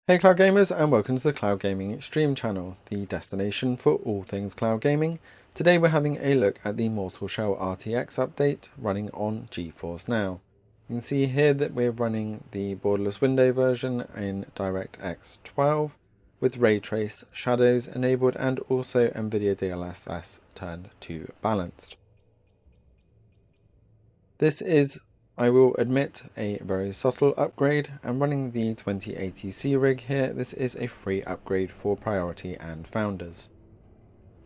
Hey Cloud Gamers, and welcome to the Cloud Gaming Extreme channel, the destination for all things cloud gaming. Today we're having a look at the Mortal Shell RTX update running on GeForce NOW. You can see here that we're running the borderless window version in DirectX 12 with ray trace shadows enabled and also NVIDIA DLSS turned to balanced. This is, I will admit, a very subtle upgrade, and running the 2080C rig here, this is a free upgrade for Priority and Founders.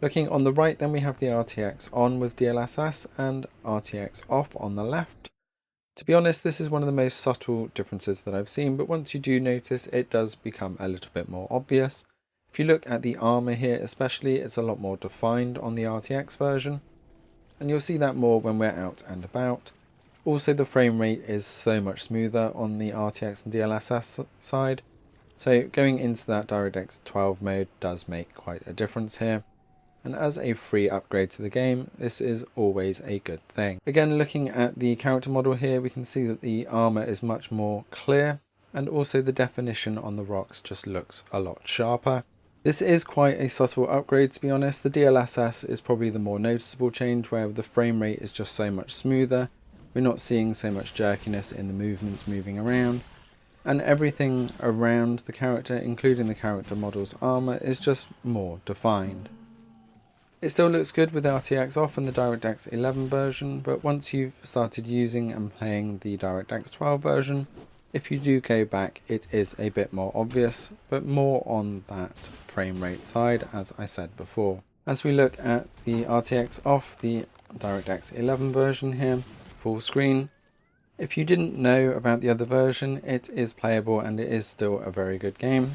Looking on the right, then we have the RTX on with DLSS and RTX off on the left. To be honest, this is one of the most subtle differences that I've seen, but once you do notice, it does become a little bit more obvious. If you look at the armor here especially, it's a lot more defined on the RTX version, and you'll see that more when we're out and about. Also, the frame rate is so much smoother on the RTX and DLSS side, so going into that DirectX 12 mode does make quite a difference here. And as a free upgrade to the game, this is always a good thing. Again, looking at the character model here, we can see that the armor is much more clear, and also the definition on the rocks just looks a lot sharper. This is quite a subtle upgrade, to be honest. The DLSS is probably the more noticeable change, where the frame rate is just so much smoother. We're not seeing so much jerkiness in the movements moving around, and everything around the character, including the character model's armor, is just more defined. It still looks good with RTX off and the DirectX 11 version, but once you've started using and playing the DirectX 12 version, if you do go back, it is a bit more obvious, but more on that frame rate side, as I said before. As we look at the RTX off, the DirectX 11 version here, full screen. If you didn't know about the other version, it is playable and it is still a very good game.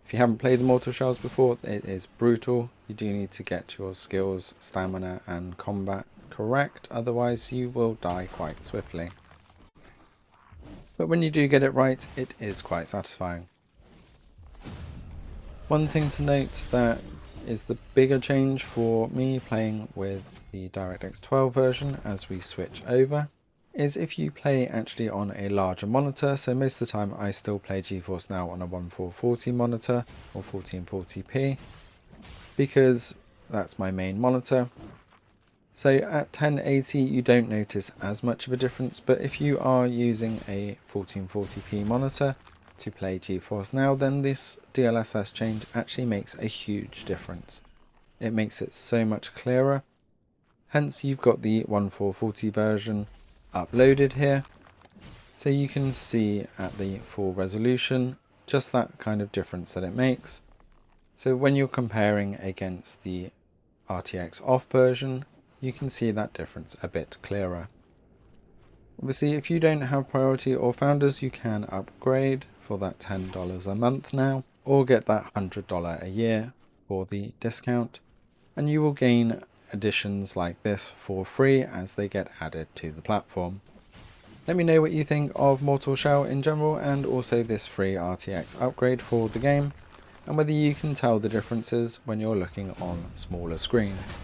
If you haven't played the Mortal Shells before, it is brutal. You do need to get your skills, stamina and combat correct, otherwise you will die quite swiftly. But when you do get it right, it is quite satisfying. One thing to note that is the bigger change for me playing with the DirectX 12 version as we switch over is if you play actually on a larger monitor. So most of the time I still play GeForce Now on a 1440 monitor or 1440p because that's my main monitor. So at 1080 you don't notice as much of a difference, but if you are using a 1440p monitor to play GeForce Now, then this DLSS change actually makes a huge difference. It makes it so much clearer. Hence you've got the 1440 version uploaded here, so you can see at the full resolution just that kind of difference that it makes. So when you're comparing against the RTX off version, you can see that difference a bit clearer. Obviously, if you don't have Priority or Founders, you can upgrade for that $10 a month now, or get that $100 a year for the discount, and you will gain additions like this for free as they get added to the platform. Let me know what you think of Mortal Shell in general, and also this free RTX upgrade for the game, and whether you can tell the differences when you're looking on smaller screens.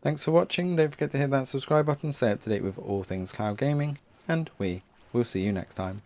Thanks for watching. Don't forget to hit that subscribe button, stay up to date with all things cloud gaming, and we will see you next time.